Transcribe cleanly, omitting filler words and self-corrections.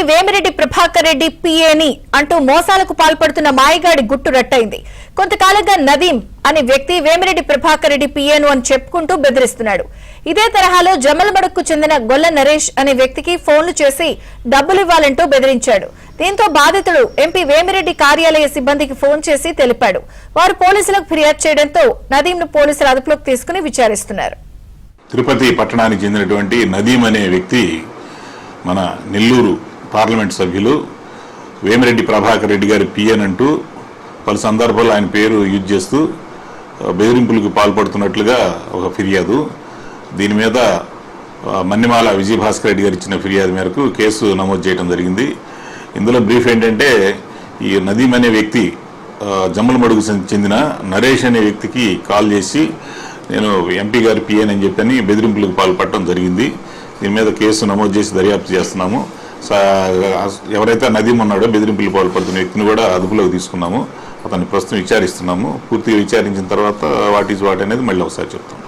వేమిరెడ్డి ప్రభాకర్ రెడ్డి పిఏని అంటూ మోసాలకు పాల్పడుతున్న మాయగాడి గుట్టు రట్టయింది. కొంతకాలంగా నదీం అనే వ్యక్తి వేమిరెడ్డి ప్రభాకర్ రెడ్డి పిఏను అని చెప్పుకుంటూ బెదిరిస్తున్నాడు. ఇదే తరహాలో జమ్మలమడుగుకు చెందిన గొల్ల నరేష్ అనే వ్యక్తికి ఫోన్లు చేసి డబ్బులు ఇవ్వాలంటూ బెదిరించాడు. దీంతో బాధితుడు ఎంపీ వేమిరెడ్డి కార్యాలయ సిబ్బందికి ఫోన్ చేసి తెలిపాడు. వారు పోలీసులకు ఫిర్యాదు చేయడంతో నదీంను పోలీసులు అదుపులోకి తీసుకుని విచారిస్తున్నారు. తిరుపతి పట్టణానికి చెందినటువంటి నదీం అనే వ్యక్తి మన నెల్లూరు పార్లమెంట్ సభ్యులు వేమిరెడ్డి ప్రభాకర్ రెడ్డి గారి పిఎన్ అంటూ పలు సందర్భాల్లో ఆయన పేరు యూజ్ చేస్తూ బెదిరింపులకు పాల్పడుతున్నట్లుగా ఒక ఫిర్యాదు. దీని మీద మన్నిమాల విజయభాస్కర్ రెడ్డి గారు ఇచ్చిన ఫిర్యాదు మేరకు కేసు నమోదు చేయడం జరిగింది. ఇందులో బ్రీఫ్ ఏంటంటే, ఈ నదీం అనే వ్యక్తి జమ్మలమడుగు చెందిన నరేష్ అనే వ్యక్తికి కాల్ చేసి నేను ఎంపీ గారి పిఎన్ అని చెప్పని బెదిరింపులకు పాల్పడటం జరిగింది. దీని మీద కేసు నమోదు చేసి దర్యాప్తు చేస్తున్నాము. ఎవరైతే నదీం ఉన్నాడో బెదిరింపులు పాల్పడుతున్న వ్యక్తిని కూడా అదుపులోకి తీసుకున్నాము. అతన్ని ప్రస్తుతం విచారిస్తున్నాము. పూర్తిగా విచారించిన తర్వాత వాట్ ఈజ్ వాట్ అనేది మళ్ళీ ఒకసారి చెప్తాము.